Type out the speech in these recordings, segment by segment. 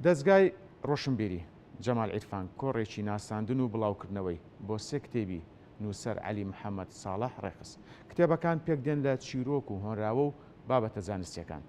دەستگای ڕۆشنبیری جەمال عیرفان کۆڕێکی ناساندن و بڵاوکردنەوەی بۆ سێ کتێبی نووسەر عەلی محەممەد ساڵح ڕێخست. کتێبەکان پێکدێن لە چیرۆک و هۆنراوە و بابەتە زانستیەکان.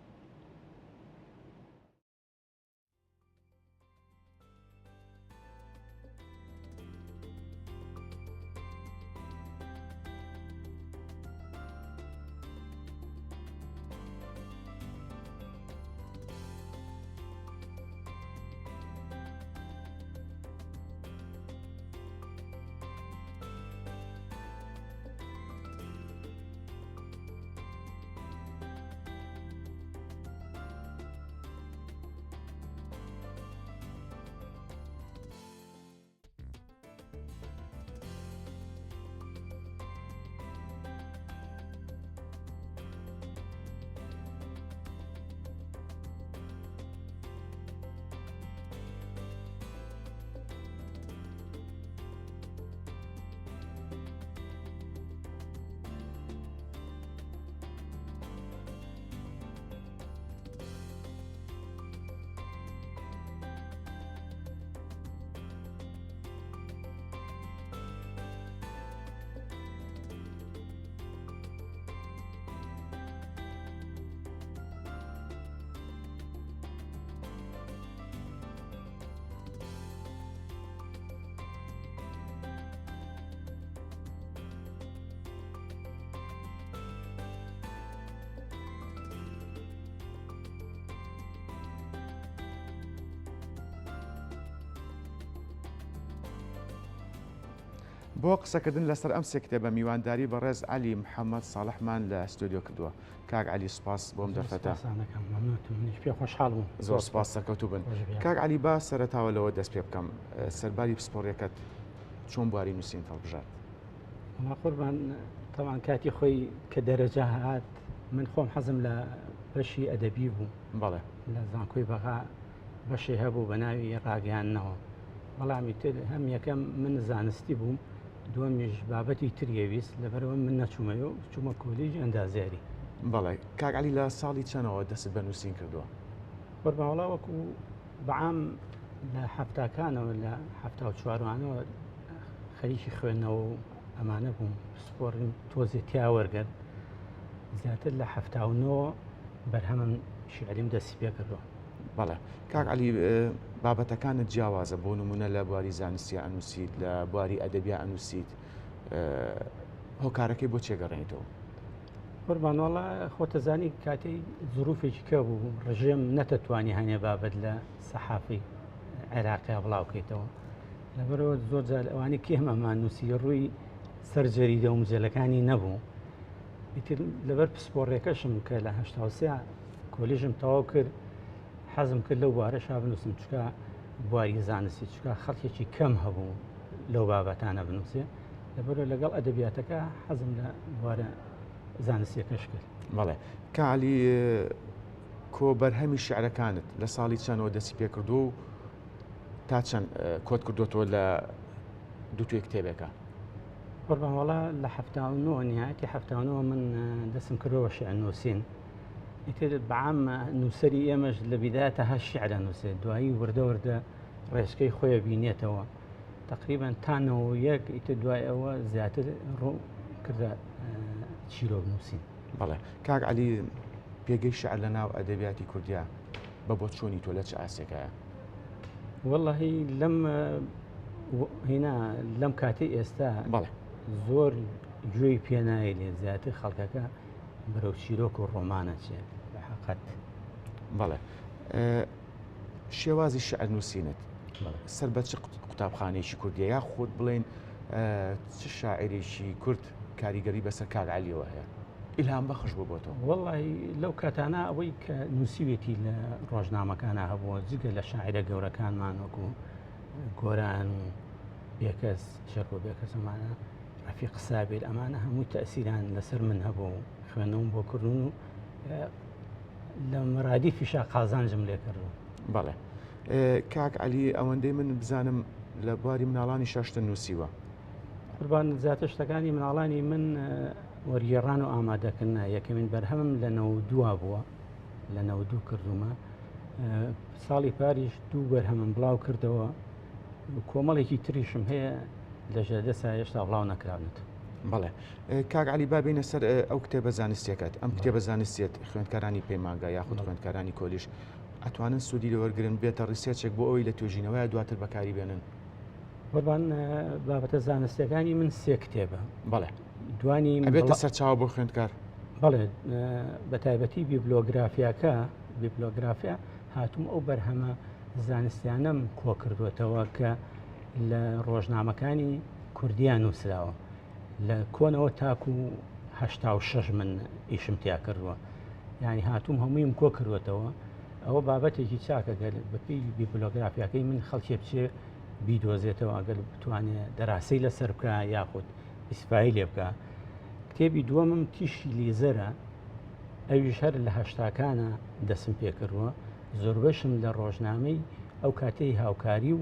بۆ قسەکردن لەسەر ئەم سێ کتێبە میوانداری بەڕێز عەلی محەممەد ساڵحمان لە ستۆدیۆ کردووە. کاک عەلی سوپاس بۆم دەرفەتە. پێ خۆشحاڵ بووم. زۆر سوپاس سەرکەوتوو بن. کاک عەلی با سەرەتاوە لەوە دەست پێ بکەم. سەرباری پسپۆڕیەکەت چۆن بواری نووسین هەڵبژات؟ قوربان تەوان کاتی خۆی کە دەرەجە هات من خۆم حەزم لە بەشی ئەدەبی بوو. بەڵێ لە زانکۆی بەغا بەشێ هەبوو بە ناوی ڕاگەیاندنەوە. بەڵامی تر هەم یەکەم من زانستی بووم، دووەمیش بابەتی تریەویست لەبەرەوە من نەچوومەوە چوومە کۆلیژی ئەندازیاری. بەڵێ کاک عەلی لە ساڵی چەندەوە دەست بە نووسین کردووە؟ قوربان وەڵا وەکو بەعام لە هەفتاکانەوە لە 74وانەوە خەریکی خوێندنەوە و ئەمانە بووم، سپۆڕیم تۆزێ تیا وەرگرت، زیاتر لە 79 بەرهەمم شیعریم دەستی پێ کردووە. بەڵێ کاک عەلی بابەتەکانت جیاوازە، بۆ نمونە لە بواری زانستی ئەنووسیت، لە بواری ئەدەبیا ئەنووسیت، هۆکارەکەی بۆ چێگەڕێنیتەوە؟ قوربان وەڵا خۆتەزانی کاتەی زروفێکی کە بوو ڕژێم نەتەتوانی هەنێ بابەت لە سەحافی عێراقیا بڵاوکەیتەوە، لەبەرەوە زۆر جار ئەوانەی کێم ئەمان نووسی ڕووی سەرجەریدە و مجلەکانی نەبوو. ئیتر لەبەر پسپۆڕێکەشم کە لە 83 کۆلیژم تەواو کرد، حەزم کرد لەو بوارەشا بنووسم، چکە بواری زانستی چکە خەڵکێکی کەم هەبوو لەو بابەتانە بنووسێ، لەبەرەوە لەگەڵ ئەدەبیاتەکە حەزم لە بوارە زانستیەکەش کرد. بەڵێ کاک عەلی کۆ بەرهەمی شیعرەکانت لە ساڵی چەندەوە دەستی پێ کردو و تا چەند کۆت کردوتەوە لە دووتوێ کتێبێکە؟ قوربان وەڵا لە 79 نهایەتی 79 من دەستم کردەوە شیعر نووسین. ئیتر بەعام نووسەری ئێمەش لە بیدایەتە هەر شیعرە نووسێت، دوایی وردە وردە ڕێژکەی خۆیە بینێتەوە تقریبان تا 91 ئیتر دوای ئەوە زیاتر ڕوو کردە چیرۆک نووسین. بەڵێ کاک عەلی پێگەی شیعر لە ناو ئەدەبیاتی کوردیا بە بۆ چۆنی تۆ لە چ ئاسێکایە؟ وەڵڵاهی لەم کاتی ئێستا بەڵێ زۆر گوێی پێنایە لێ، زیاتر خەڵکەکە بەرەو چیرۆک و ڕۆمانە چێت بە حەقەت. بەڵێ شێوازی شیعر نووسینت سەر بە چ قوتابخانەیەکی کوردیە، یا خۆت بڵێن چ شاعرێکی کورد کاریگەری بەسەر کاک عەلیەوە هەیە ئیلهام بەخش بوو بۆ تۆ؟ وەڵڵاهی لەو کاتانە ئەوەی کە نووسیوێتی لە ڕۆژنامەکانە هەبووە، جگە لە شاعرە گەورەکانمان وەکو گۆران و بێکەس شەرک و بێکەس ئەمانە ڕەفیق سابیر، ئەمانە هەمووی تەئسیران لەسەر من هەبوو و خوێندنەوەم بۆ کردوون و لە مەرادیفیشا قازانجم لێ کردووە. بەڵێ کاک عەلی ئەوەندەی من بزانم لە بواری مناڵانی شەشتە نووسیوە. قوربان زیاتر شتەکانی مناڵانی من وەرگێڕان و ئامادەکردنە، یەکەمین بەرهەمم لە 92 بووە، لە 92 کردومە، ساڵی پاریش دوو بەرهەمم بڵاو کردەوە کۆمەڵێکی تریشم هەیە لە ژێردەسا هێشتا بڵاو نەکراونێت. بەڵێ کاک علی با بینە سەر ئەو کتێبە زانستیەکەت ئەم کتێبە زانستیت خوێندکارانی پەیمانگا یاخود خوێندکارانی کۆلیش ئەتوانن سوودی لەوەرگرن بێتە ڕیسێرچێک بۆ ئەوەی لە توێژینەوەی دواتر بەکاری بێنن. قوربان بابەتە زانستیەکانی من سێ کتێبە بەڵێ دوانی ئەبێتە سەرچاوە بۆ خوێندکار. بەڵێ بە تایبەتی بیبلۆگرافیاکە بیبلۆگرافیا هاتووم ئەو بەرهەمە زانستیانم کۆ کردوێتەوە کە لە ڕۆژنامەکانی کوردیان نووسراوە لە کۆنەوە تاکو و 86 من ئیشم تیا کردووە یعنی هاتووم هەموویم کۆ کردوێتەوە ئەوە بابەتێکی چاکەگەل بەپی بیبلۆگرافیاکەی من خەڵکی بچێ بیدۆزێتەوە ئەگەر بتوانێت دەراسی لەسەر بکە یاخود ئیسپایی لێ بکە. کتێبی دووەمم تیشی لیزەرە ئەویش هەر لە هەشتاکانە دەسم پێکردووە زۆربەشم لە ڕۆژنامەی ئەو کاتەی هاوکاری و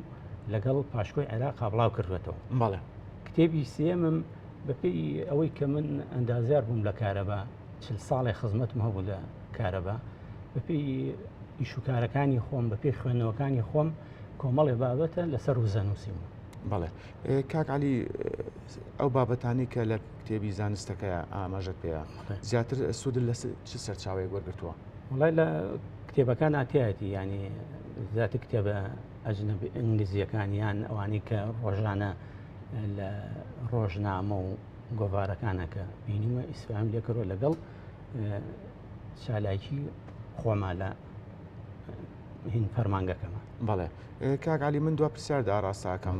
لەگەڵ پاشکۆی عێراق بڵاو کردوێتەوە. بەڵێ کتێبی سێمم بەپێی ئەوەی کە من ئەندازیار بووم لە کارەبا 40 ساڵی خزمەتم هەبوو لە کارەبا بەپێی ئیشوکارەکانی خۆم بەپێی خوێندنەوەکانی خۆم کۆمەڵێ بابەتە لەسەر وزە نووسیم. بەڵێ کاک علی ئەو بابەتانی کە لە کتێبی زانستەکە ئاماژەت پێەیە زیاتر سوودن لە چ سەرچاوەیەک وەرگرتووە؟ وڵای لە کتێبەکان ئاتیەتی ینی زیاتر کتێبە ئەجنەبی ئینگلیزیەکانیان ئەوانەی کە ڕۆژانە لە ڕۆژنامە و گۆڤارەکانەکە بینیمە ئیسفام لێکەوە لەگەڵ چالاکی خۆما لە هین فەرمانگەکەمە. بەڵێ کاک علی من دوا پرسیاردا ئاڕاستاکەم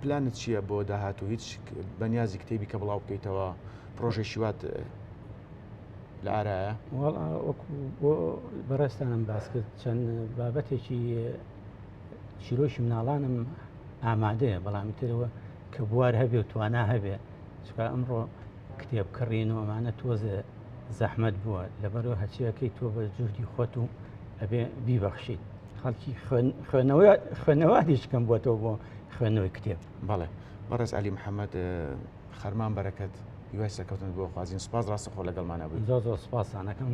پلانت چییە بۆ داهاتوو هیچ بەنیازی کتێبی کە بڵاو بکەیتەوە پرۆژێکی وات لە ئارایە؟ بۆ بەڕێستانم باس کرد چەند بابەتێکی چیرۆشی مناڵانم ئامادەیە بەڵامی ترەوە کە بوار هەبێ و توانا هەبێ چکە ئەمڕۆ کتێب کڕین و ئەمانە تۆزە زەحمەت بووە لەبەرەوە هەچیەکەی تۆ بە جوردی خۆت و ئەبێ بیبەخشیت خەڵکی خوێنەوادیش کەم بووەتەوە بۆ خوێندنەوەی کتێب. بەڵێ بەڕێز علی محەممەد خەرمان بەرەکەت هیوای سەکەوتن بۆ خوازیین سوپاس ڕاستەخۆ لەگەڵمانە بووین. زۆر سوپاسانەکەم.